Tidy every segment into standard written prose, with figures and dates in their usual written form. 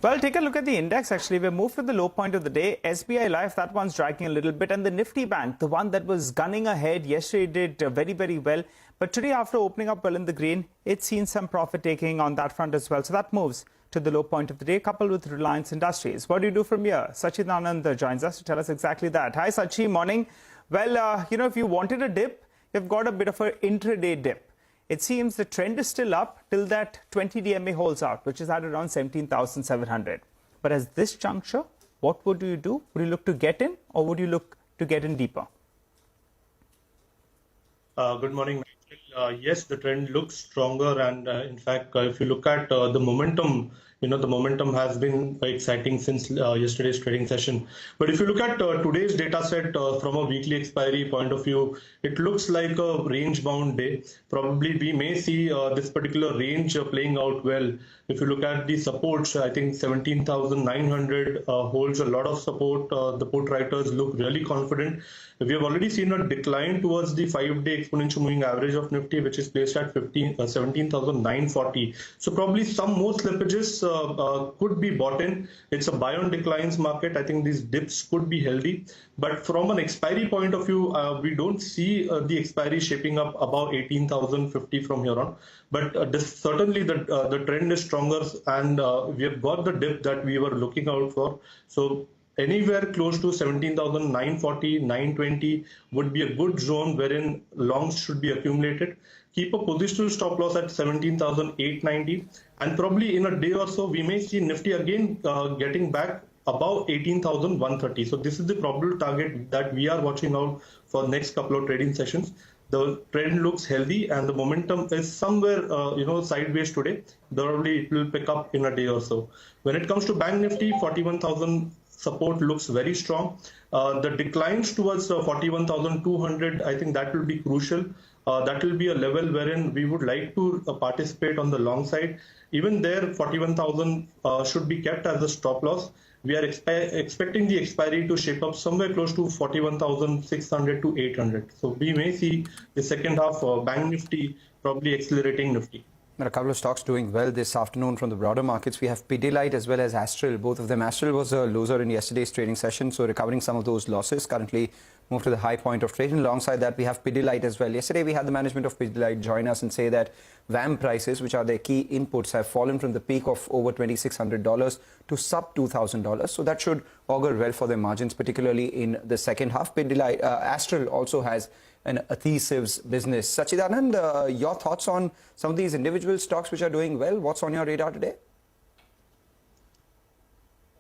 Well, take a look at the index. Actually, we moved to the low point of the day. SBI Life, that one's dragging a little bit. And the Nifty Bank, the one that was gunning ahead yesterday, did very, very well. But today, after opening up well in the green, it's seen some profit taking on that front as well. So that moves to the low point of the day, coupled with Reliance Industries. What do you do from here? Sacchitanand joins us to tell us exactly that. Hi, Sachi. Morning. Well, if you wanted a dip, you've got a bit of an intraday dip. It seems the trend is still up till that 20 DMA holds out, which is at around 17,700. But at this juncture, what would you do? Would you look to get in, or would you look to get in deeper? Good morning. Yes, the trend looks stronger, and in fact, if you look at the momentum, the momentum has been quite exciting since yesterday's trading session. But if you look at today's data set from a weekly expiry point of view, it looks like a range-bound day. Probably we may see this particular range playing out well. If you look at the supports, I think 17,900 holds a lot of support. The put writers look really confident. We have already seen a decline towards the 5-day exponential moving average of Nifty, which is placed at 17,940. So probably some more slippages could be bought in. It's a buy on declines market. I think these dips could be healthy. But from an expiry point of view, we don't see the expiry shaping up above 18,050 from here on. But certainly the trend is stronger, and we have got the dip that we were looking out for. So anywhere close to 17,940, 920 would be a good zone wherein longs should be accumulated. Keep a positional stop loss at 17,890, and probably in a day or so we may see Nifty again getting back above 18,130. So this is the probable target that we are watching out for next couple of trading sessions. The trend looks healthy, and the momentum is somewhere sideways today. Probably it will pick up in a day or so. When it comes to Bank Nifty, 41,000 support looks very strong. The declines towards 41,200, I think that will be crucial. That will be a level wherein we would like to participate on the long side. Even there, 41,000 should be kept as a stop loss. We are expecting the expiry to shape up somewhere close to 41,600 to 800. So we may see the second half Bank Nifty probably accelerating Nifty. There are a couple of stocks doing well this afternoon from the broader markets. We have Pidilite as well as Astral, both of them. Astral was a loser in yesterday's trading session, so recovering some of those losses. Currently moved to the high point of trade. And alongside that, we have Pidilite as well. Yesterday, we had the management of Pidilite join us and say that VAM prices, which are their key inputs, have fallen from the peak of over $2,600 to sub $2,000. So that should augur well for their margins, particularly in the second half. Pidilite, Astral also has an adhesives business. Sacchitanand, your thoughts on some of these individual stocks which are doing well? What's on your radar today?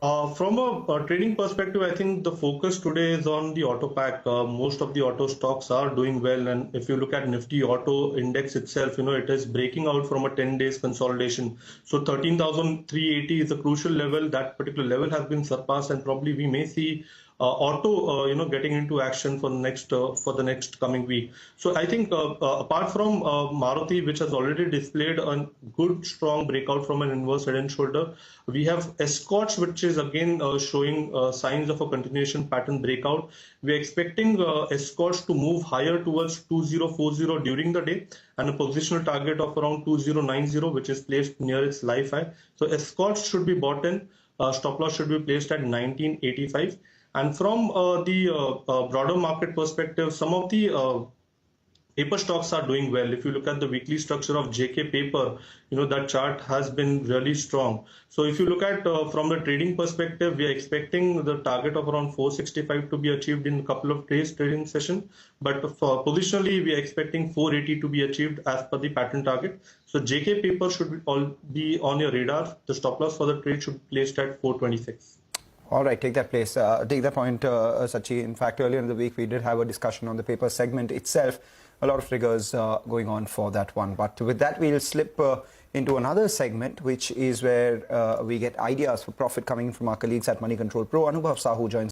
From a trading perspective, I think the focus today is on the auto pack. Most of the auto stocks are doing well, and if you look at Nifty Auto Index itself, it is breaking out from a 10 days consolidation. So 13,380 is a crucial level. That particular level has been surpassed, and probably we may see auto, getting into action for the next coming week. So I think apart from Maruti, which has already displayed a good strong breakout from an inverse head and shoulder, we have Escorts, which is again showing signs of a continuation pattern breakout. We are expecting Escorts to move higher towards 2040 during the day, and a positional target of around 2090, which is placed near its life high. So Escorts should be bought in. Stop loss should be placed at 1985. And from the broader market perspective, some of the paper stocks are doing well. If you look at the weekly structure of JK Paper, that chart has been really strong. So if you look at from the trading perspective, we are expecting the target of around 465 to be achieved in a couple of days trading session. But for positionally, we are expecting 480 to be achieved as per the pattern target. So JK Paper should be on your radar. The stop loss for the trade should be placed at 426. All right, take that point, Sachi. In fact, earlier in the week, we did have a discussion on the paper segment itself. A lot of figures going on for that one. But with that, we'll slip into another segment, which is where we get ideas for profit coming from our colleagues at Money Control Pro. Anubhav Sahu joins